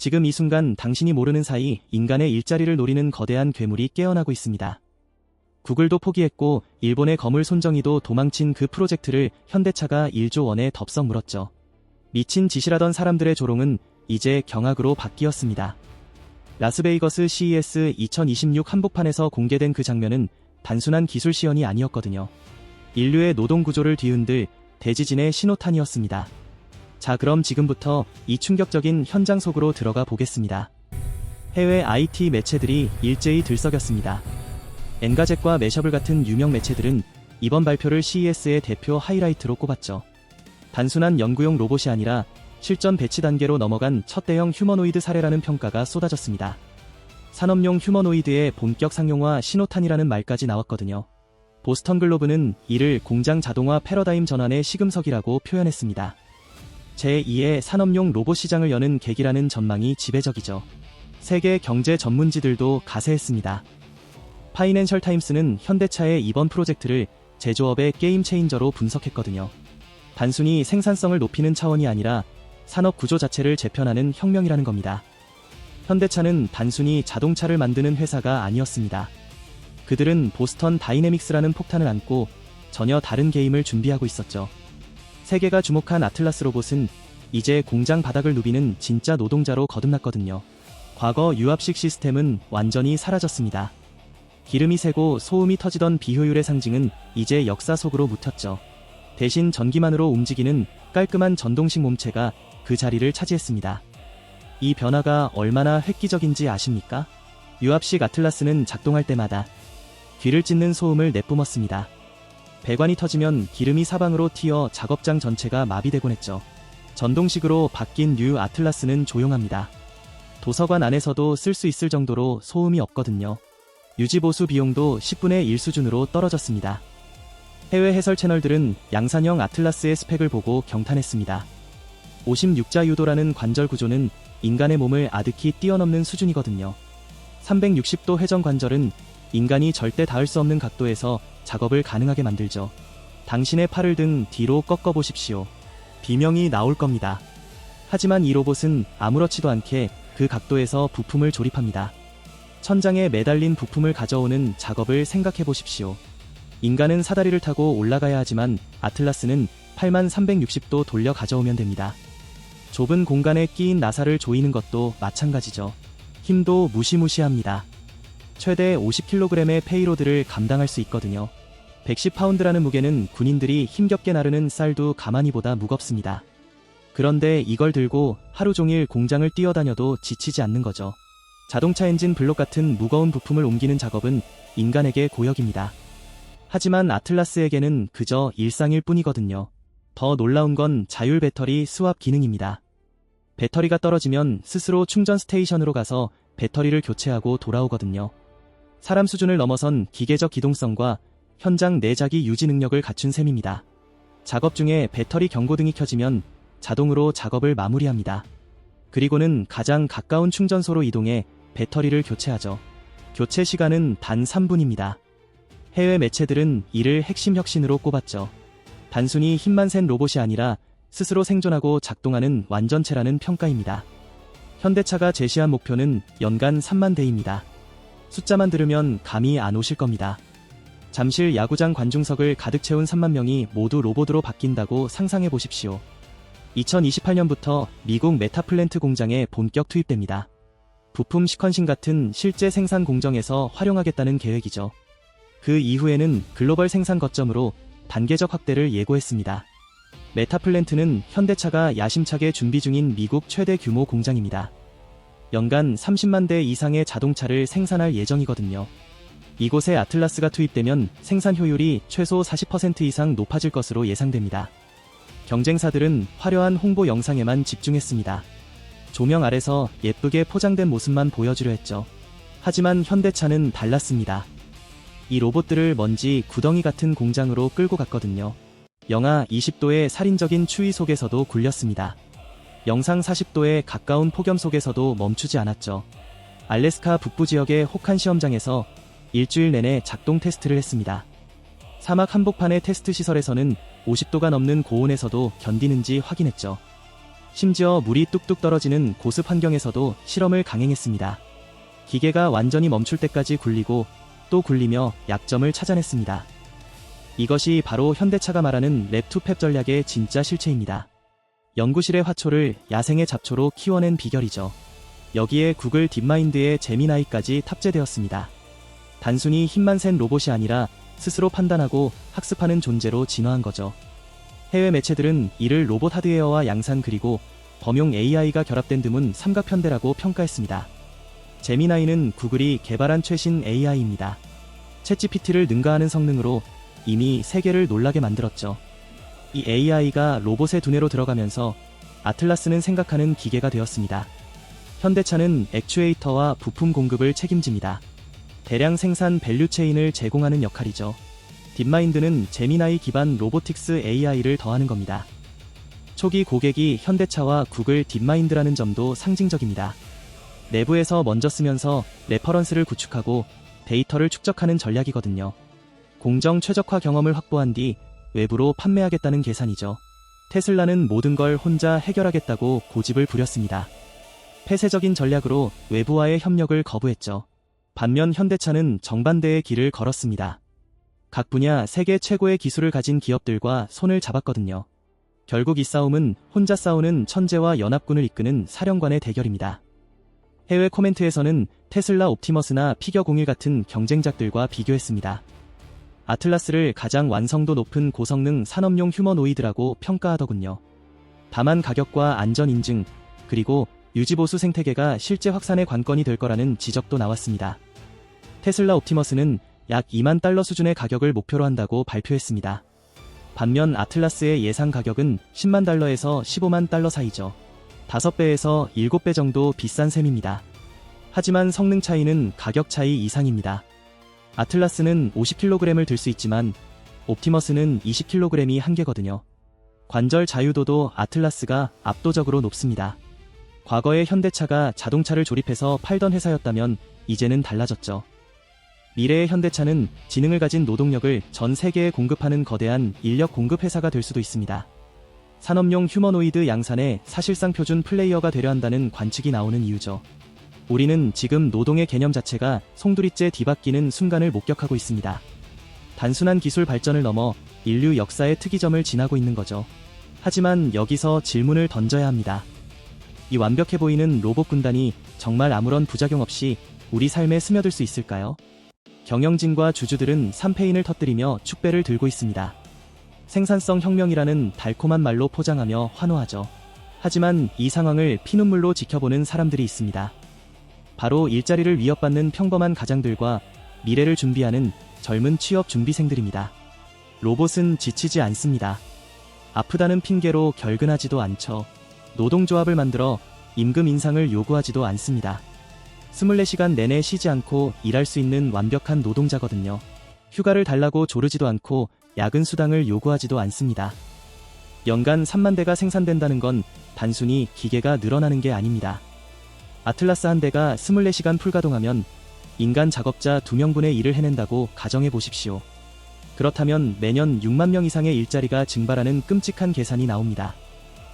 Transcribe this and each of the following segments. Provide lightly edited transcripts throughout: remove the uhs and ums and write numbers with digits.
지금 이 순간 당신이 모르는 사이 인간의 일자리를 노리는 거대한 괴물이 깨어나고 있습니다. 구글도 포기했고 일본의 거물 손정희도 도망친 그 프로젝트를 현대차가 1조 원에 덥석 물었죠. 미친 짓이라던 사람들의 조롱은 이제 경악으로 바뀌었습니다. 라스베이거스 CES 2026 한복판에서 공개된 그 장면은 단순한 기술 시연이 아니었거든요. 인류의 노동 구조를 뒤흔들 대지진의 신호탄이었습니다. 자, 그럼 지금부터 이 충격적인 현장 속으로 들어가 보겠습니다. 해외 IT 매체들이 일제히 들썩였습니다. 엔가젯과 매셔블 같은 유명 매체들은 이번 발표를 CES의 대표 하이라이트로 꼽았죠. 단순한 연구용 로봇이 아니라 실전 배치 단계로 넘어간 첫 대형 휴머노이드 사례라는 평가가 쏟아졌습니다. 산업용 휴머노이드의 본격 상용화 신호탄이라는 말까지 나왔거든요. 보스턴 글로브는 이를 공장 자동화 패러다임 전환의 시금석이라고 표현했습니다. 제2의 산업용 로봇 시장을 여는 계기라는 전망이 지배적이죠. 세계 경제 전문지들도 가세했습니다. 파이낸셜 타임스는 현대차의 이번 프로젝트를 제조업의 게임 체인저로 분석했거든요. 단순히 생산성을 높이는 차원이 아니라 산업 구조 자체를 재편하는 혁명이라는 겁니다. 현대차는 단순히 자동차를 만드는 회사가 아니었습니다. 그들은 보스턴 다이내믹스라는 폭탄을 안고 전혀 다른 게임을 준비하고 있었죠. 세계가 주목한 아틀라스 로봇은 이제 공장 바닥을 누비는 진짜 노동자로 거듭났거든요. 과거 유압식 시스템은 완전히 사라졌습니다. 기름이 새고 소음이 터지던 비효율의 상징은 이제 역사 속으로 묻혔죠. 대신 전기만으로 움직이는 깔끔한 전동식 몸체가 그 자리를 차지했습니다. 이 변화가 얼마나 획기적인지 아십니까? 유압식 아틀라스는 작동할 때마다 귀를 찢는 소음을 내뿜었습니다. 배관이 터지면 기름이 사방으로 튀어 작업장 전체가 마비되곤 했죠. 전동식으로 바뀐 뉴 아틀라스는 조용합니다. 도서관 안에서도 쓸 수 있을 정도로 소음이 없거든요. 유지보수 비용도 10분의 1 수준으로 떨어졌습니다. 해외 해설 채널들은 양산형 아틀라스의 스펙을 보고 경탄했습니다. 56자 유도라는 관절 구조는 인간의 몸을 아득히 뛰어넘는 수준이거든요. 360도 회전 관절은 인간이 절대 닿을 수 없는 각도에서 작업을 가능하게 만들죠. 당신의 팔을 등 뒤로 꺾어 보십시오. 비명이 나올 겁니다. 하지만 이 로봇은 아무렇지도 않게 그 각도에서 부품을 조립합니다. 천장에 매달린 부품을 가져오는 작업을 생각해 보십시오. 인간은 사다리를 타고 올라가야 하지만 아틀라스는 팔만 360도 돌려 가져오면 됩니다. 좁은 공간에 끼인 나사를 조이는 것도 마찬가지죠. 힘도 무시무시합니다. 최대 50kg의 페이로드를 감당할 수 있거든요. 110파운드라는 무게는 군인들이 힘겹게 나르는 쌀도 가마니보다 무겁습니다. 그런데 이걸 들고 하루 종일 공장을 뛰어다녀도 지치지 않는 거죠. 자동차 엔진 블록 같은 무거운 부품을 옮기는 작업은 인간에게 고역입니다. 하지만 아틀라스에게는 그저 일상일 뿐이거든요. 더 놀라운 건 자율 배터리 스왑 기능입니다. 배터리가 떨어지면 스스로 충전 스테이션으로 가서 배터리를 교체하고 돌아오거든요. 사람 수준을 넘어선 기계적 기동성과 현장 내자기 유지 능력을 갖춘 셈입니다. 작업 중에 배터리 경고등이 켜지면 자동으로 작업을 마무리합니다. 그리고는 가장 가까운 충전소로 이동해 배터리를 교체하죠. 교체 시간은 단 3분입니다. 해외 매체들은 이를 핵심 혁신으로 꼽았죠. 단순히 힘만 센 로봇이 아니라 스스로 생존하고 작동하는 완전체라는 평가입니다. 현대차가 제시한 목표는 연간 3만 대입니다. 숫자만 들으면 감이 안 오실 겁니다. 잠실 야구장 관중석을 가득 채운 3만 명이 모두 로봇으로 바뀐다고 상상해 보십시오. 2028년부터 미국 메타플랜트 공장에 본격 투입됩니다. 부품 시퀀싱 같은 실제 생산 공정에서 활용하겠다는 계획이죠. 그 이후에는 글로벌 생산 거점으로 단계적 확대를 예고했습니다. 메타플랜트는 현대차가 야심차게 준비 중인 미국 최대 규모 공장입니다. 연간 30만 대 이상의 자동차를 생산할 예정이거든요. 이곳에 아틀라스가 투입되면 생산 효율이 최소 40% 이상 높아질 것으로 예상됩니다. 경쟁사들은 화려한 홍보 영상에만 집중했습니다. 조명 아래서 예쁘게 포장된 모습만 보여주려 했죠. 하지만 현대차는 달랐습니다. 이 로봇들을 먼지 구덩이 같은 공장으로 끌고 갔거든요. 영하 20도의 살인적인 추위 속에서도 굴렸습니다. 영상 40도에 가까운 폭염 속에서도 멈추지 않았죠. 알래스카 북부 지역의 혹한 시험장에서 일주일 내내 작동 테스트를 했습니다. 사막 한복판의 테스트 시설에서는 50도가 넘는 고온에서도 견디는지 확인했죠. 심지어 물이 뚝뚝 떨어지는 고습 환경에서도 실험을 강행했습니다. 기계가 완전히 멈출 때까지 굴리고 또 굴리며 약점을 찾아냈습니다. 이것이 바로 현대차가 말하는 랩투팹 전략의 진짜 실체입니다. 연구실의 화초를 야생의 잡초로 키워낸 비결이죠. 여기에 구글 딥마인드의 제미나이까지 탑재되었습니다. 단순히 힘만 센 로봇이 아니라 스스로 판단하고 학습하는 존재로 진화한 거죠. 해외 매체들은 이를 로봇 하드웨어와 양산 그리고 범용 AI가 결합된 드문 삼각편대라고 평가했습니다. 제미나이는 구글이 개발한 최신 AI입니다. 챗GPT를 능가하는 성능으로 이미 세계를 놀라게 만들었죠. 이 AI가 로봇의 두뇌로 들어가면서 아틀라스는 생각하는 기계가 되었습니다. 현대차는 액추에이터와 부품 공급을 책임집니다. 대량 생산 밸류체인을 제공하는 역할이죠. 딥마인드는 제미나이 기반 로보틱스 AI를 더하는 겁니다. 초기 고객이 현대차와 구글 딥마인드라는 점도 상징적입니다. 내부에서 먼저 쓰면서 레퍼런스를 구축하고 데이터를 축적하는 전략이거든요. 공정 최적화 경험을 확보한 뒤 외부로 판매하겠다는 계산이죠. 테슬라는 모든 걸 혼자 해결하겠다고 고집을 부렸습니다. 폐쇄적인 전략으로 외부와의 협력을 거부했죠. 반면 현대차는 정반대의 길을 걸었습니다. 각 분야 세계 최고의 기술을 가진 기업들과 손을 잡았거든요. 결국 이 싸움은 혼자 싸우는 천재와 연합군을 이끄는 사령관의 대결입니다. 해외 코멘트에서는 테슬라 옵티머스나 피겨01 같은 경쟁작들과 비교했습니다. 아틀라스를 가장 완성도 높은 고성능 산업용 휴머노이드라고 평가하더군요. 다만 가격과 안전 인증, 그리고 유지보수 생태계가 실제 확산의 관건이 될 거라는 지적도 나왔습니다. 테슬라 옵티머스는 약 2만 달러 수준의 가격을 목표로 한다고 발표했습니다. 반면 아틀라스의 예상 가격은 10만 달러에서 15만 달러 사이죠. 5배에서 7배 정도 비싼 셈입니다. 하지만 성능 차이는 가격 차이 이상입니다. 아틀라스는 50kg을 들 수 있지만 옵티머스는 20kg이 한계거든요. 관절 자유도도 아틀라스가 압도적으로 높습니다. 과거에 현대차가 자동차를 조립해서 팔던 회사였다면 이제는 달라졌죠. 미래의 현대차는 지능을 가진 노동력을 전 세계에 공급하는 거대한 인력 공급 회사가 될 수도 있습니다. 산업용 휴머노이드 양산의 사실상 표준 플레이어가 되려 한다는 관측이 나오는 이유죠. 우리는 지금 노동의 개념 자체가 송두리째 뒤바뀌는 순간을 목격하고 있습니다. 단순한 기술 발전을 넘어 인류 역사의 특이점을 지나고 있는 거죠. 하지만 여기서 질문을 던져야 합니다. 이 완벽해 보이는 로봇 군단이 정말 아무런 부작용 없이 우리 삶에 스며들 수 있을까요? 경영진과 주주들은 삼페인을 터뜨리며 축배를 들고 있습니다. 생산성 혁명이라는 달콤한 말로 포장하며 환호하죠. 하지만 이 상황을 피눈물로 지켜보는 사람들이 있습니다. 바로 일자리를 위협받는 평범한 가장들과 미래를 준비하는 젊은 취업 준비생들입니다. 로봇은 지치지 않습니다. 아프다는 핑계로 결근하지도 않죠. 노동조합을 만들어 임금 인상을 요구하지도 않습니다. 24시간 내내 쉬지 않고 일할 수 있는 완벽한 노동자거든요. 휴가를 달라고 조르지도 않고 야근 수당을 요구하지도 않습니다. 연간 3만 대가 생산된다는 건 단순히 기계가 늘어나는 게 아닙니다. 아틀라스 한 대가 24시간 풀가동하면 인간 작업자 2명분의 일을 해낸다고 가정해 보십시오. 그렇다면 매년 6만 명 이상의 일자리가 증발하는 끔찍한 계산이 나옵니다.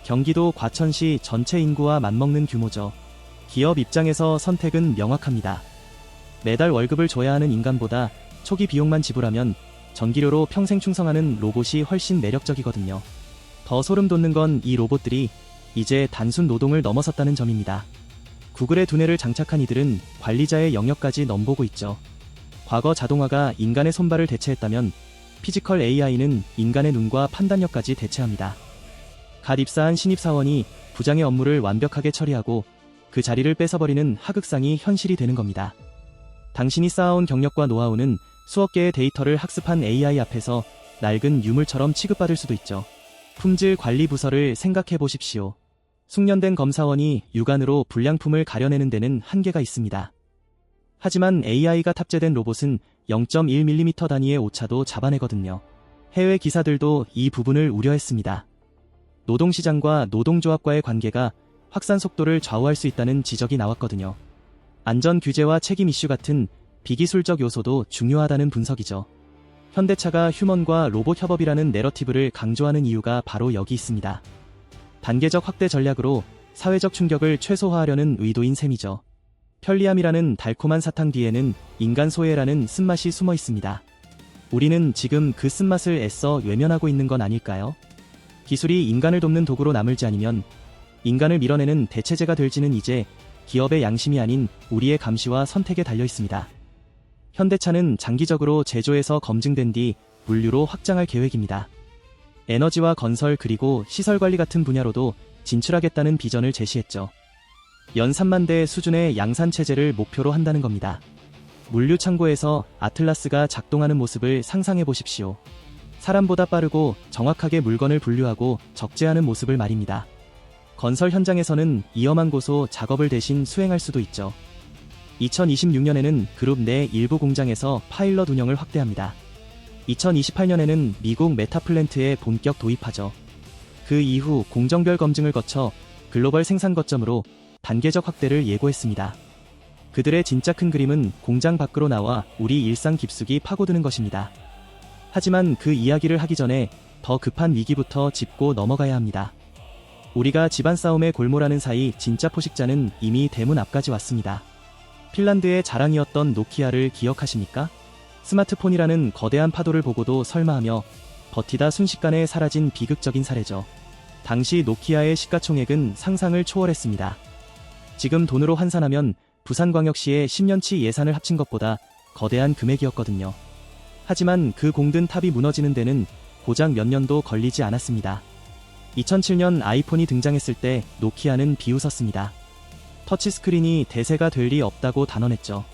경기도 과천시 전체 인구와 맞먹는 규모죠. 기업 입장에서 선택은 명확합니다. 매달 월급을 줘야 하는 인간보다 초기 비용만 지불하면 전기료로 평생 충성하는 로봇이 훨씬 매력적이거든요. 더 소름 돋는 건 이 로봇들이 이제 단순 노동을 넘어섰다는 점입니다. 구글의 두뇌를 장착한 이들은 관리자의 영역까지 넘보고 있죠. 과거 자동화가 인간의 손발을 대체했다면 피지컬 AI는 인간의 눈과 판단력까지 대체합니다. 갓 입사한 신입사원이 부장의 업무를 완벽하게 처리하고 그 자리를 뺏어버리는 하극상이 현실이 되는 겁니다. 당신이 쌓아온 경력과 노하우는 수억 개의 데이터를 학습한 AI 앞에서 낡은 유물처럼 취급받을 수도 있죠. 품질 관리 부서를 생각해 보십시오. 숙련된 검사원이 육안으로 불량품을 가려내는 데는 한계가 있습니다. 하지만 AI가 탑재된 로봇은 0.1mm 단위의 오차도 잡아내거든요. 해외 기사들도 이 부분을 우려했습니다. 노동시장과 노동조합과의 관계가 확산 속도를 좌우할 수 있다는 지적이 나왔거든요. 안전 규제와 책임 이슈 같은 비기술적 요소도 중요하다는 분석이죠. 현대차가 휴먼과 로봇 협업이라는 내러티브를 강조하는 이유가 바로 여기 있습니다. 단계적 확대 전략으로 사회적 충격을 최소화하려는 의도인 셈이죠. 편리함이라는 달콤한 사탕 뒤에는 인간 소외라는 쓴맛이 숨어 있습니다. 우리는 지금 그 쓴맛을 애써 외면하고 있는 건 아닐까요? 기술이 인간을 돕는 도구로 남을지 아니면 인간을 밀어내는 대체제가 될지는 이제 기업의 양심이 아닌 우리의 감시와 선택에 달려 있습니다. 현대차는 장기적으로 제조에서 검증된 뒤 물류로 확장할 계획입니다. 에너지와 건설 그리고 시설관리 같은 분야로도 진출하겠다는 비전을 제시했죠. 연 3만 대 수준의 양산체제를 목표로 한다는 겁니다. 물류 창고에서 아틀라스가 작동하는 모습을 상상해 보십시오. 사람보다 빠르고 정확하게 물건을 분류하고 적재하는 모습을 말입니다. 건설 현장에서는 위험한 고소 작업을 대신 수행할 수도 있죠. 2026년에는 그룹 내 일부 공장에서 파일럿 운영을 확대합니다. 2028년에는 미국 메타플랜트에 본격 도입하죠. 그 이후 공정별 검증을 거쳐 글로벌 생산 거점으로 단계적 확대를 예고했습니다. 그들의 진짜 큰 그림은 공장 밖으로 나와 우리 일상 깊숙이 파고드는 것입니다. 하지만 그 이야기를 하기 전에 더 급한 위기부터 짚고 넘어가야 합니다. 우리가 집안 싸움에 골몰하는 사이 진짜 포식자는 이미 대문 앞까지 왔습니다. 핀란드의 자랑이었던 노키아를 기억하십니까? 스마트폰이라는 거대한 파도를 보고도 설마하며 버티다 순식간에 사라진 비극적인 사례죠. 당시 노키아의 시가총액은 상상을 초월했습니다. 지금 돈으로 환산하면 부산광역시의 10년치 예산을 합친 것보다 거대한 금액이었거든요. 하지만 그 공든 탑이 무너지는 데는 고작 몇 년도 걸리지 않았습니다. 2007년 아이폰이 등장했을 때 노키아는 비웃었습니다. 터치스크린이 대세가 될 리 없다고 단언했죠.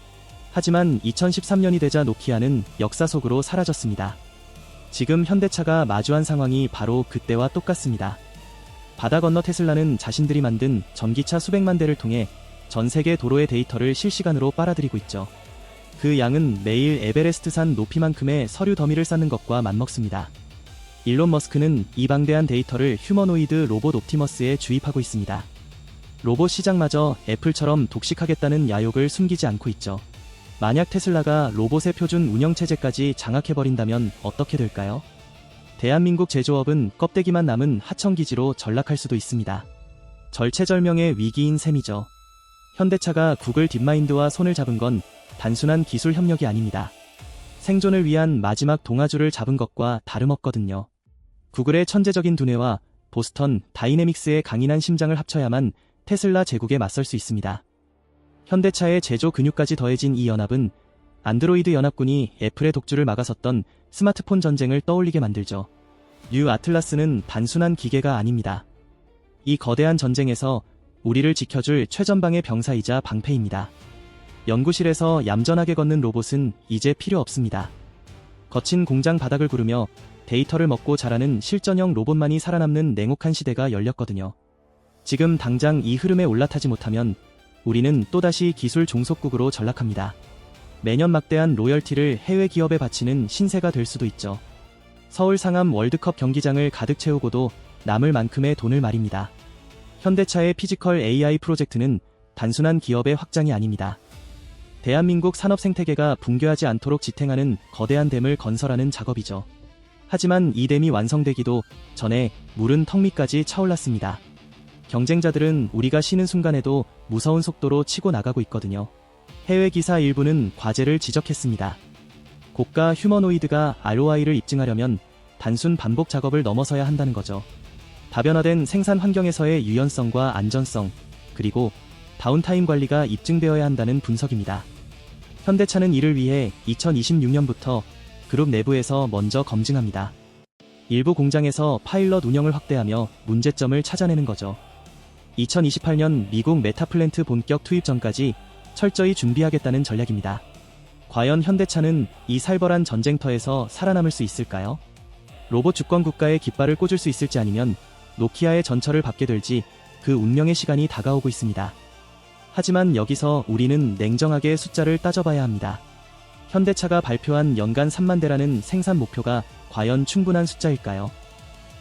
하지만 2013년이 되자 노키아는 역사 속으로 사라졌습니다. 지금 현대차가 마주한 상황이 바로 그때와 똑같습니다. 바다 건너 테슬라는 자신들이 만든 전기차 수백만 대를 통해 전 세계 도로의 데이터를 실시간으로 빨아들이고 있죠. 그 양은 매일 에베레스트산 높이만큼의 서류 더미를 쌓는 것과 맞먹습니다. 일론 머스크는 이 방대한 데이터를 휴머노이드 로봇 옵티머스에 주입하고 있습니다. 로봇 시장마저 애플처럼 독식하겠다는 야욕을 숨기지 않고 있죠. 만약 테슬라가 로봇의 표준 운영체제까지 장악해버린다면 어떻게 될까요? 대한민국 제조업은 껍데기만 남은 하청기지로 전락할 수도 있습니다. 절체절명의 위기인 셈이죠. 현대차가 구글 딥마인드와 손을 잡은 건 단순한 기술 협력이 아닙니다. 생존을 위한 마지막 동아줄을 잡은 것과 다름없거든요. 구글의 천재적인 두뇌와 보스턴 다이내믹스의 강인한 심장을 합쳐야만 테슬라 제국에 맞설 수 있습니다. 현대차의 제조 근육까지 더해진 이 연합은 안드로이드 연합군이 애플의 독주를 막아섰던 스마트폰 전쟁을 떠올리게 만들죠. 뉴 아틀라스는 단순한 기계가 아닙니다. 이 거대한 전쟁에서 우리를 지켜줄 최전방의 병사이자 방패입니다. 연구실에서 얌전하게 걷는 로봇은 이제 필요 없습니다. 거친 공장 바닥을 구르며 데이터를 먹고 자라는 실전형 로봇만이 살아남는 냉혹한 시대가 열렸거든요. 지금 당장 이 흐름에 올라타지 못하면 우리는 또다시 기술 종속국으로 전락합니다. 매년 막대한 로열티를 해외 기업에 바치는 신세가 될 수도 있죠. 서울 상암 월드컵 경기장을 가득 채우고도 남을 만큼의 돈을 말입니다. 현대차의 피지컬 AI 프로젝트는 단순한 기업의 확장이 아닙니다. 대한민국 산업 생태계가 붕괴하지 않도록 지탱하는 거대한 댐을 건설하는 작업이죠. 하지만 이 댐이 완성되기도 전에 물은 턱 밑까지 차올랐습니다. 경쟁자들은 우리가 쉬는 순간에도 무서운 속도로 치고 나가고 있거든요. 해외 기사 일부는 과제를 지적했습니다. 고가 휴머노이드가 ROI를 입증하려면 단순 반복 작업을 넘어서야 한다는 거죠. 다변화된 생산 환경에서의 유연성과 안전성, 그리고 다운타임 관리가 입증되어야 한다는 분석입니다. 현대차는 이를 위해 2026년부터 그룹 내부에서 먼저 검증합니다. 일부 공장에서 파일럿 운영을 확대하며 문제점을 찾아내는 거죠. 2028년 미국 메타플랜트 본격 투입 전까지 철저히 준비하겠다는 전략입니다. 과연 현대차는 이 살벌한 전쟁터에서 살아남을 수 있을까요? 로봇 주권 국가의 깃발을 꽂을 수 있을지 아니면 노키아의 전철을 밟게 될지 그 운명의 시간이 다가오고 있습니다. 하지만 여기서 우리는 냉정하게 숫자를 따져봐야 합니다. 현대차가 발표한 연간 3만 대라는 생산 목표가 과연 충분한 숫자일까요?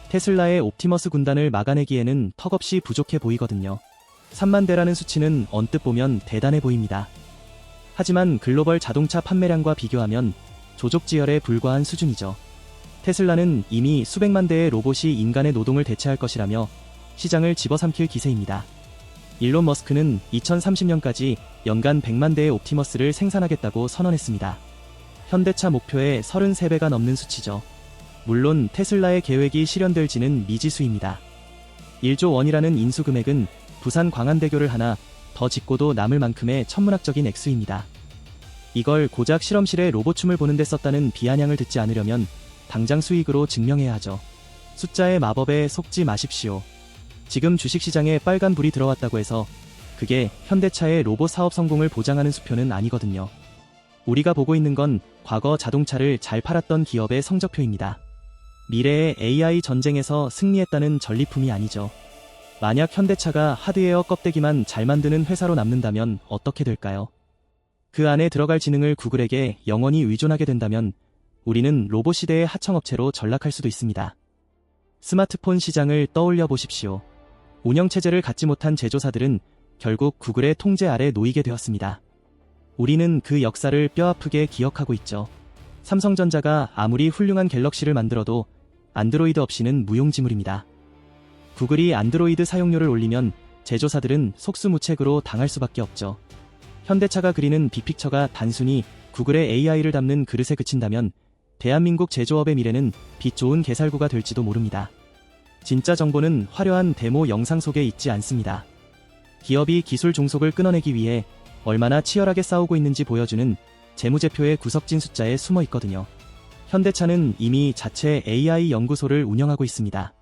테슬라의 옵티머스 군단을 막아내기에는 턱없이 부족해 보이거든요. 3만 대라는 수치는 언뜻 보면 대단해 보입니다. 하지만 글로벌 자동차 판매량과 비교하면 조족지혈에 불과한 수준이죠. 테슬라는 이미 수백만 대의 로봇이 인간의 노동을 대체할 것이라며 시장을 집어삼킬 기세입니다. 일론 머스크는 2030년까지 연간 100만 대의 옵티머스를 생산하겠다고 선언했습니다. 현대차 목표의 33배가 넘는 수치죠. 물론 테슬라의 계획이 실현될지는 미지수입니다. 1조 원이라는 인수금액은 부산 광안대교를 하나 더 짓고도 남을 만큼의 천문학적인 액수입니다. 이걸 고작 실험실에 로봇춤을 보는데 썼다는 비아냥을 듣지 않으려면 당장 수익으로 증명해야 하죠. 숫자의 마법에 속지 마십시오. 지금 주식시장에 빨간 불이 들어왔다고 해서 그게 현대차의 로봇 사업 성공을 보장하는 수표는 아니거든요. 우리가 보고 있는 건 과거 자동차를 잘 팔았던 기업의 성적표입니다. 미래의 AI 전쟁에서 승리했다는 전리품이 아니죠. 만약 현대차가 하드웨어 껍데기만 잘 만드는 회사로 남는다면 어떻게 될까요? 그 안에 들어갈 지능을 구글에게 영원히 의존하게 된다면 우리는 로봇 시대의 하청업체로 전락할 수도 있습니다. 스마트폰 시장을 떠올려 보십시오. 운영체제를 갖지 못한 제조사들은 결국 구글의 통제 아래 놓이게 되었습니다. 우리는 그 역사를 뼈아프게 기억하고 있죠. 삼성전자가 아무리 훌륭한 갤럭시를 만들어도 안드로이드 없이는 무용지물입니다. 구글이 안드로이드 사용료를 올리면 제조사들은 속수무책으로 당할 수밖에 없죠. 현대차가 그리는 빅픽처가 단순히 구글의 AI를 담는 그릇에 그친다면 대한민국 제조업의 미래는 빛 좋은 개살구가 될지도 모릅니다. 진짜 정보는 화려한 데모 영상 속에 있지 않습니다. 기업이 기술 종속을 끊어내기 위해 얼마나 치열하게 싸우고 있는지 보여주는 재무제표의 구석진 숫자에 숨어 있거든요. 현대차는 이미 자체 AI 연구소를 운영하고 있습니다.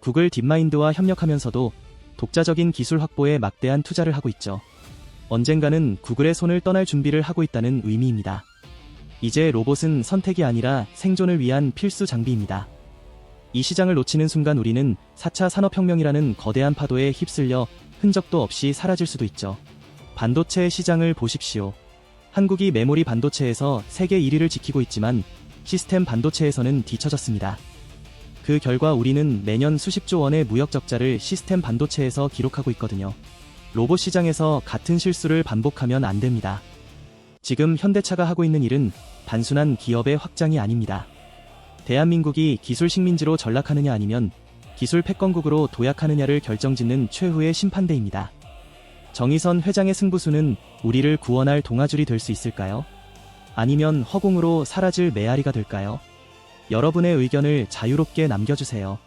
구글 딥마인드와 협력하면서도 독자적인 기술 확보에 막대한 투자를 하고 있죠. 언젠가는 구글의 손을 떠날 준비를 하고 있다는 의미입니다. 이제 로봇은 선택이 아니라 생존을 위한 필수 장비입니다. 이 시장을 놓치는 순간 우리는 4차 산업혁명이라는 거대한 파도에 휩쓸려 흔적도 없이 사라질 수도 있죠. 반도체 시장을 보십시오. 한국이 메모리 반도체에서 세계 1위를 지키고 있지만 시스템 반도체에서는 뒤처졌습니다. 그 결과 우리는 매년 수십조 원의 무역 적자를 시스템 반도체에서 기록하고 있거든요. 로봇 시장에서 같은 실수를 반복하면 안 됩니다. 지금 현대차가 하고 있는 일은 단순한 기업의 확장이 아닙니다. 대한민국이 기술 식민지로 전락하느냐 아니면 기술 패권국으로 도약하느냐를 결정짓는 최후의 심판대입니다. 정의선 회장의 승부수는 우리를 구원할 동아줄이 될 수 있을까요? 아니면 허공으로 사라질 메아리가 될까요? 여러분의 의견을 자유롭게 남겨주세요.